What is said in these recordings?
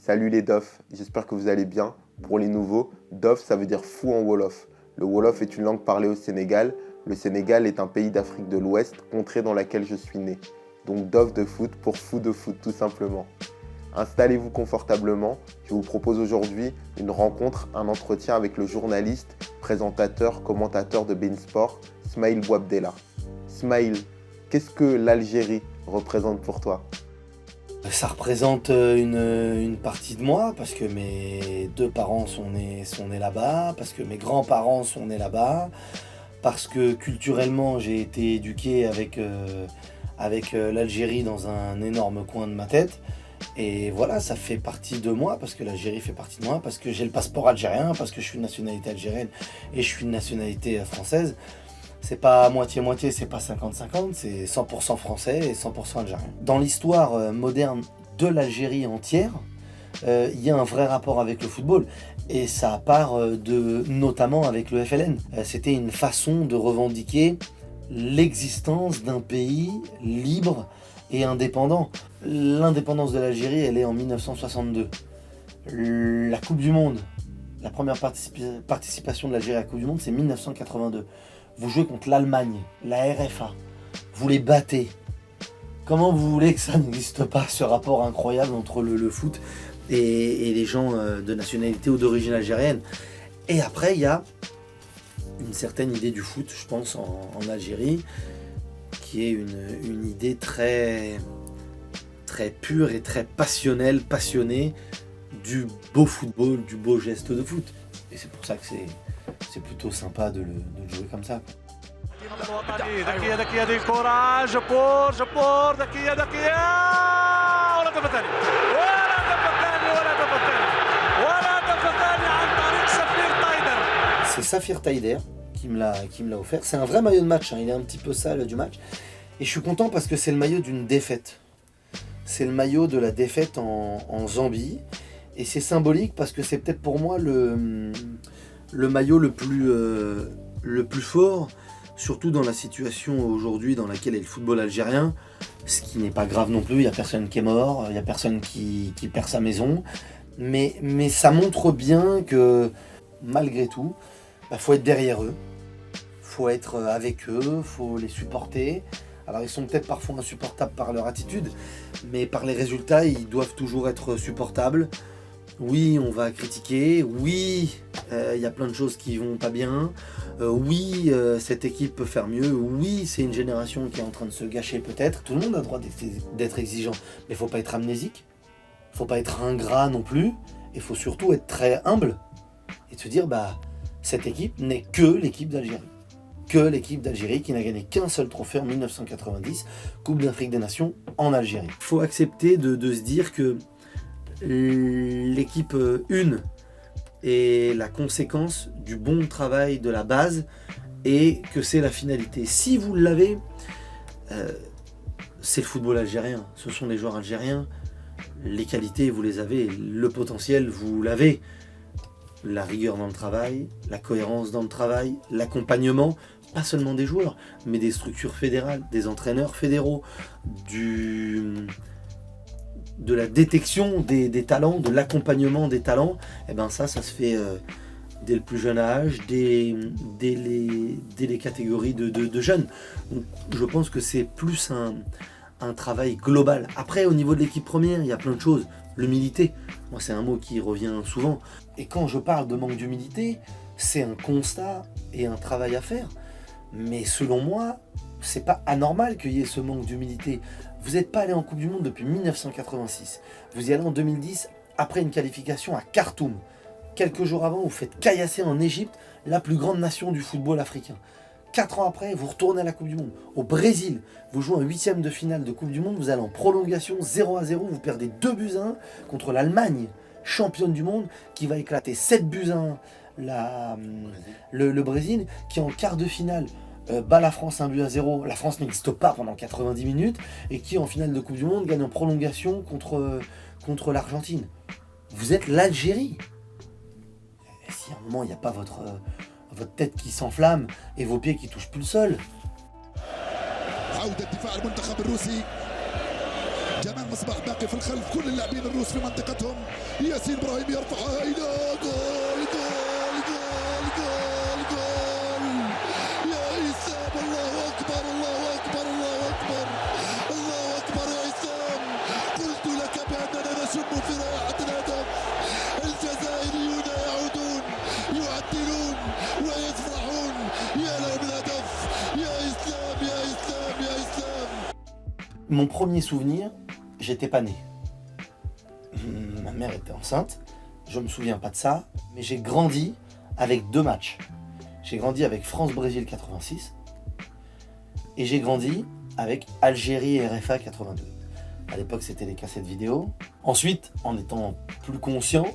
Salut les Dof, j'espère que vous allez bien. Pour les nouveaux, Dof ça veut dire fou en Wolof. Le Wolof est une langue parlée au Sénégal. Le Sénégal est un pays d'Afrique de l'Ouest, contrée dans laquelle je suis né. Donc Dof de foot pour fou de foot tout simplement. Installez-vous confortablement. Je vous propose aujourd'hui une rencontre, un entretien avec le journaliste, présentateur, commentateur de beIN Sport, Smaïl Bouabdella. Smaïl, qu'est-ce que l'Algérie représente pour toi ? Ça représente une partie de moi, parce que mes deux parents sont nés là-bas, parce que mes grands-parents sont nés là-bas, parce que culturellement j'ai été éduqué avec l'Algérie dans un énorme coin de ma tête. Et voilà, ça fait partie de moi, parce que l'Algérie fait partie de moi, parce que j'ai le passeport algérien, parce que je suis de nationalité algérienne et je suis de nationalité française. C'est pas moitié-moitié, c'est pas 50-50, c'est 100% français et 100% algérien. Dans l'histoire moderne de l'Algérie entière, il y a un vrai rapport avec le football. Et ça part notamment avec le FLN. C'était une façon de revendiquer l'existence d'un pays libre et indépendant. L'indépendance de l'Algérie, elle est en 1962. La Coupe du Monde, la première participation de l'Algérie à la Coupe du Monde, c'est 1982. Vous jouez contre l'Allemagne, la RFA, vous les battez. Comment vous voulez que ça n'existe pas, ce rapport incroyable entre le foot et les gens de nationalité ou d'origine algérienne? Et après, il y a une certaine idée du foot, je pense, en Algérie, qui est une idée très, très pure et très passionnée du beau football, du beau geste de foot. Et c'est pour ça que c'est plutôt sympa de le jouer comme ça. C'est Safir Taider qui me l'a offert. C'est un vrai maillot de match, hein. Il est un petit peu sale du match. Et je suis content parce que c'est le maillot d'une défaite. C'est le maillot de la défaite en Zambie. Et c'est symbolique parce que c'est peut-être pour moi le maillot le plus fort, surtout dans la situation aujourd'hui dans laquelle est le football algérien, ce qui n'est pas grave non plus, il n'y a personne qui est mort, il n'y a personne qui perd sa maison, mais ça montre bien que malgré tout, faut être derrière eux, faut être avec eux, faut les supporter. Alors ils sont peut-être parfois insupportables par leur attitude, mais par les résultats, ils doivent toujours être supportables. Oui, on va critiquer, oui, y a plein de choses qui vont pas bien, oui, cette équipe peut faire mieux, oui, c'est une génération qui est en train de se gâcher peut-être. Tout le monde a le droit d'être exigeant, mais il faut pas être amnésique, faut pas être ingrat non plus, il faut surtout être très humble et se dire, cette équipe n'est que l'équipe d'Algérie. Que l'équipe d'Algérie qui n'a gagné qu'un seul trophée en 1990, Coupe d'Afrique des Nations en Algérie. Il faut accepter de se dire que l'équipe 1 est la conséquence du bon travail de la base et que c'est la finalité. Si vous l'avez, c'est le football algérien, ce sont les joueurs algériens, les qualités vous les avez, le potentiel vous l'avez, la rigueur dans le travail, la cohérence dans le travail, l'accompagnement, pas seulement des joueurs, mais des structures fédérales, des entraîneurs fédéraux, de la détection des talents, de l'accompagnement des talents, ça se fait dès le plus jeune âge, dès les catégories de jeunes. Donc, je pense que c'est plus un travail global. Après, au niveau de l'équipe première, il y a plein de choses. L'humilité, moi c'est un mot qui revient souvent. Et quand je parle de manque d'humilité, c'est un constat et un travail à faire. Mais selon moi, c'est pas anormal qu'il y ait ce manque d'humilité. Vous n'êtes pas allé en Coupe du Monde depuis 1986. Vous y allez en 2010 après une qualification à Khartoum. Quelques jours avant, vous faites caillasser en Égypte, la plus grande nation du football africain. 4 ans après, vous retournez à la Coupe du Monde. Au Brésil, vous jouez un 8e de finale de Coupe du Monde, vous allez en prolongation 0-0, vous perdez 2-1 contre l'Allemagne, championne du monde, qui va éclater 7-1 le Brésil, qui en quart de finale bat la France 1-0. La France n'existe pas pendant 90 minutes et qui en finale de Coupe du Monde gagne en prolongation contre l'Argentine. Vous êtes l'Algérie. Et si à un moment il n'y a pas votre tête qui s'enflamme et vos pieds qui touchent plus le sol. مصباح باقي في الخلف، كل اللاعبين الروس في منطقتهم. ياسين ابراهيم يرفعها الى جول جول جول جول جول. يا اسام الله اكبر الله اكبر الله اكبر الله اكبر يا اسام. قلت لك باننا نشم في رائحه الهدف. الجزائريون يعودون يعدلون ويفرحون. يا له بالهدف يا اسلام يا اسلام يا اسلام. Mon premier souvenir, j'étais pas né. Ma mère était enceinte, je me souviens pas de ça, mais j'ai grandi avec 2 matchs. J'ai grandi avec France-Brésil 86 et j'ai grandi avec Algérie RFA 82. À l'époque, c'était les cassettes vidéo. Ensuite, en étant plus conscient,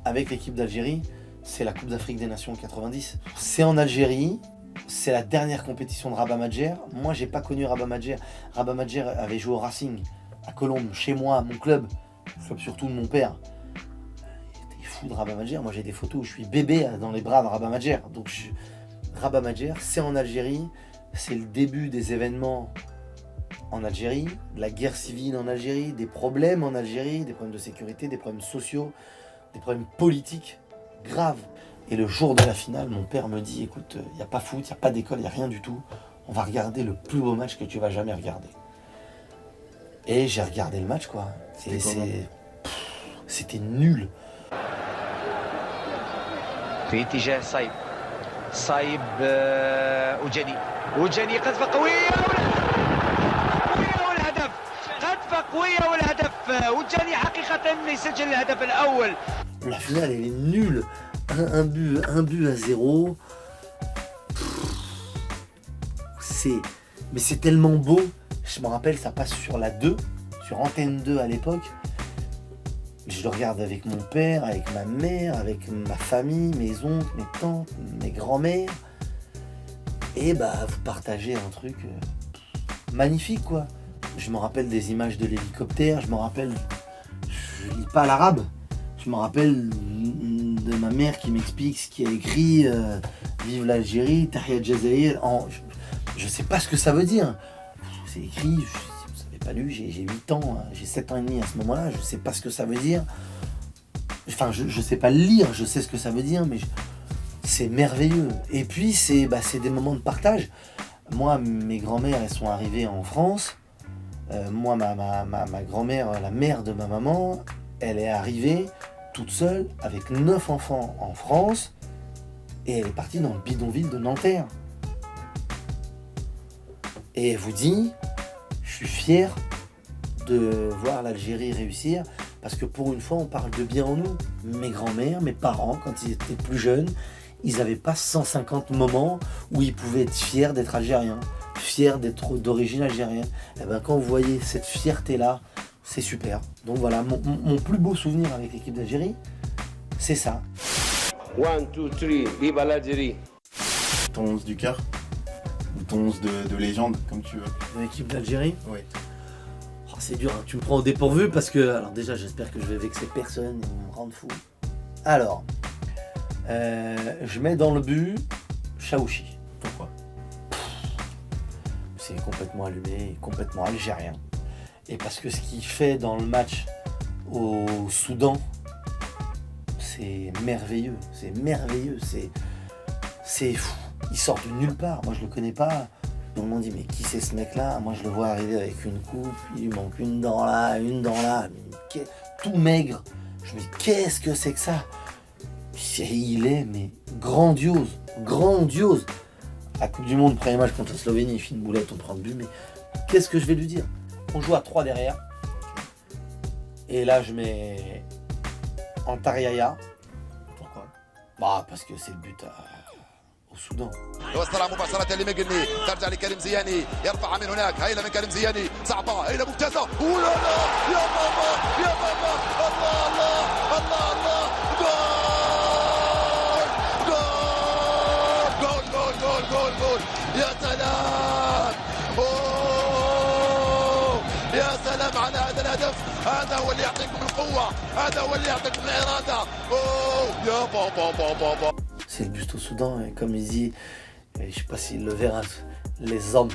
avec l'équipe d'Algérie, c'est la Coupe d'Afrique des Nations 90. C'est en Algérie. C'est la dernière compétition de Rabat Madjer. Moi, j'ai pas connu Rabat Madjer. Rabat Madjer avait joué au Racing, à Colombes, chez moi, mon club surtout de mon père. Il était fou de Rabat Madjer. Moi, j'ai des photos où je suis bébé dans les bras de Rabat Madjer. Donc, Rabat Madjer, c'est en Algérie. C'est le début des événements en Algérie, de la guerre civile en Algérie, des problèmes en Algérie, des problèmes de sécurité, des problèmes sociaux, des problèmes politiques graves. Et le jour de la finale, mon père me dit, écoute, il n'y a pas foot, il n'y a pas d'école, il n'y a rien du tout. On va regarder le plus beau match que tu vas jamais regarder. Et j'ai regardé le match, quoi. C'était nul. في اتجاه صايب صايب وجاني قذفة قوية والهدف قذفة قوية والهدف وجاني حقيقة يسجل الهدف الأول. La finale, elle est nulle. Un but à 0. Mais c'est tellement beau. Je me rappelle, ça passe sur la 2, sur Antenne 2 à l'époque. Je le regarde avec mon père, avec ma mère, avec ma famille, mes oncles, mes tantes, mes grands-mères. Et bah, vous partagez un truc magnifique, quoi. Je me rappelle des images de l'hélicoptère, je me rappelle... Je lis pas l'arabe. Je me rappelle de ma mère qui m'explique ce qui est écrit Vive l'Algérie, Tahia Jazair. Je sais pas ce que ça veut dire. C'est écrit, si vous savez pas lu, j'ai 8 ans, j'ai 7 ans et demi à ce moment-là, je sais pas ce que ça veut dire. Enfin, je sais pas le lire, je sais ce que ça veut dire, mais c'est merveilleux. Et puis, c'est des moments de partage. Moi, mes grands-mères, elles sont arrivées en France. Moi, ma grand-mère, la mère de ma maman, elle est arrivée toute seule avec 9 enfants en France et elle est partie dans le bidonville de Nanterre. Et elle vous dit, je suis fier de voir l'Algérie réussir parce que pour une fois on parle de bien en nous. Mes grands-mères, mes parents, quand ils étaient plus jeunes, ils n'avaient pas 150 moments où ils pouvaient être fiers d'être algériens, fiers d'être d'origine algérienne. Et ben quand vous voyez cette fierté-là, c'est super. Donc voilà, mon plus beau souvenir avec l'équipe d'Algérie, c'est ça. 1, 2, 3, viva l'Algérie. Ton 11 du cœur ou ton 11 de légende, comme tu veux. De l'équipe d'Algérie ? Oui. Oh, c'est dur, hein. Tu me prends au dépourvu parce que... Alors déjà, j'espère que je vais vexer personne et me rendre fou. Alors, je mets dans le but Chaouchi. Pourquoi ? C'est complètement allumé, complètement algérien. Et parce que ce qu'il fait dans le match au Soudan, c'est merveilleux, c'est fou. Il sort de nulle part, moi je le connais pas. Tout le monde dit mais qui c'est ce mec-là ? Moi je le vois arriver avec une coupe, il lui manque une dent là, tout maigre. Je me dis qu'est-ce que c'est que ça ? Il est mais grandiose. La Coupe du Monde, premier match contre la Slovénie, il fait une boulette, on prend le but, mais qu'est-ce que je vais lui dire ? On joue à 3 derrière. Et là, je mets Antariaya. Pourquoi ? Bah, parce que c'est le but au Soudan. يوصلها مباشرة لمجني ترجع لكريم زياني يرفعها من هناك هيلا من كريم زياني صعبة هيلا ممتازة ولا لا يا ماما يا ماما الله الله الله الله جول جول جول جول جول جول يا سلام أوه يا سلام على هذا الهدف هذا هو اللي يعطيكم القوة هذا هو اللي يعطيكم الإرادة أوه يا بابا بابا بابا. C'est le but au Soudan, et comme il dit, je sais pas s'il le verra, les hommes.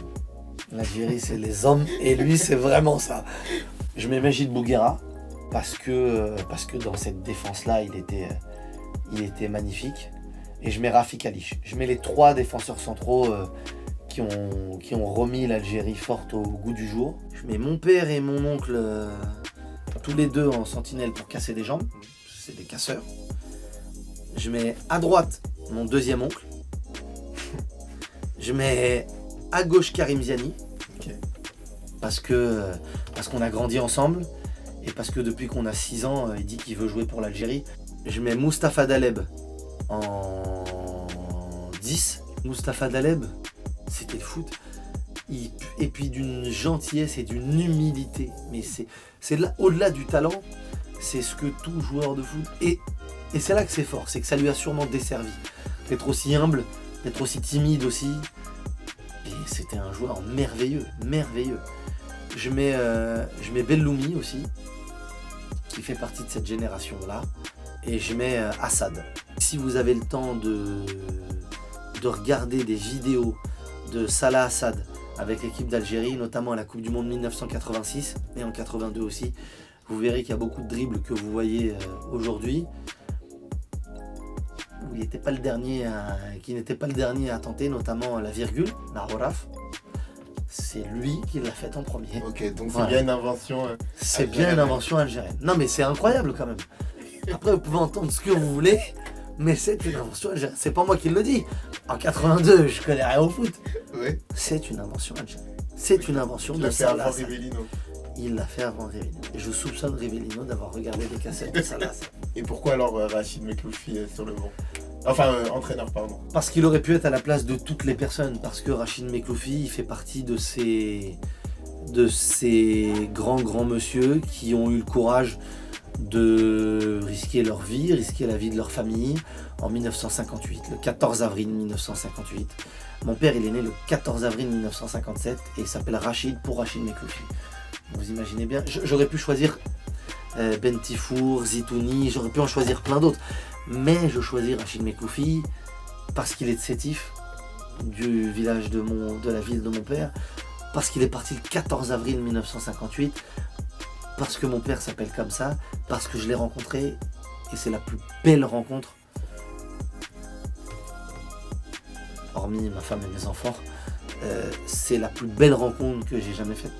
L'Algérie, c'est les hommes, et lui, c'est vraiment ça. Je mets Majid Bouguera parce que dans cette défense-là, il était magnifique. Et je mets Rafik Halich. Je mets les 3 défenseurs centraux qui ont remis l'Algérie forte au goût du jour. Je mets mon père et mon oncle, tous les deux en sentinelle pour casser des jambes. C'est des casseurs. Je mets à droite mon deuxième oncle. Je mets à gauche Karim Ziani. Ok. Parce qu'on a grandi ensemble. Et parce que depuis qu'on a 6 ans, il dit qu'il veut jouer pour l'Algérie. Je mets Mustapha Daleb en 10. Mustapha Daleb, c'était le foot. Et puis d'une gentillesse et d'une humilité. Mais c'est là, au-delà du talent, c'est ce que tout joueur de foot. Et c'est là que c'est fort, c'est que ça lui a sûrement desservi. D'être aussi humble, d'être aussi timide aussi. Et c'était un joueur merveilleux, merveilleux. Je mets Belloumi aussi, qui fait partie de cette génération-là. Et je mets Assad. Si vous avez le temps de regarder des vidéos de Salah Assad avec l'équipe d'Algérie, notamment à la Coupe du Monde 1986 et en 82 aussi, vous verrez qu'il y a beaucoup de dribbles que vous voyez aujourd'hui. Il n'était pas le dernier à tenter, notamment la virgule, la Horaf. C'est lui qui l'a faite en premier. Ok, donc c'est Voilà. bien une invention. C'est bien une invention algérienne. Non mais c'est incroyable quand même. Après vous pouvez entendre ce que vous voulez, mais c'est une invention algérienne. C'est pas moi qui le dis. En 82, je connais rien au foot. Ouais. C'est une invention algérienne. C'est une invention Tu de l'as fait Salah avant Assad. Rivellino. Il l'a fait avant Rivellino. Et je soupçonne Rivellino d'avoir regardé des cassettes de Salah Assad. Et pourquoi alors Rachid Mekloufi sur le banc? Enfin, entraîneur, pardon. Parce qu'il aurait pu être à la place de toutes les personnes. Parce que Rachid Mekloufi, il fait partie de ces grands monsieur qui ont eu le courage de risquer leur vie, risquer la vie de leur famille en 1958, le 14 avril 1958. Mon père, il est né le 14 avril 1957 et il s'appelle Rachid pour Rachid Mekloufi. Vous imaginez bien, j'aurais pu choisir Ben Tifour, Zitouni, j'aurais pu en choisir plein d'autres. Mais je choisis Rachid Mekloufi parce qu'il est de Sétif, du village de la ville de mon père, parce qu'il est parti le 14 avril 1958, parce que mon père s'appelle comme ça, parce que je l'ai rencontré et c'est la plus belle rencontre, hormis ma femme et mes enfants, c'est la plus belle rencontre que j'ai jamais faite.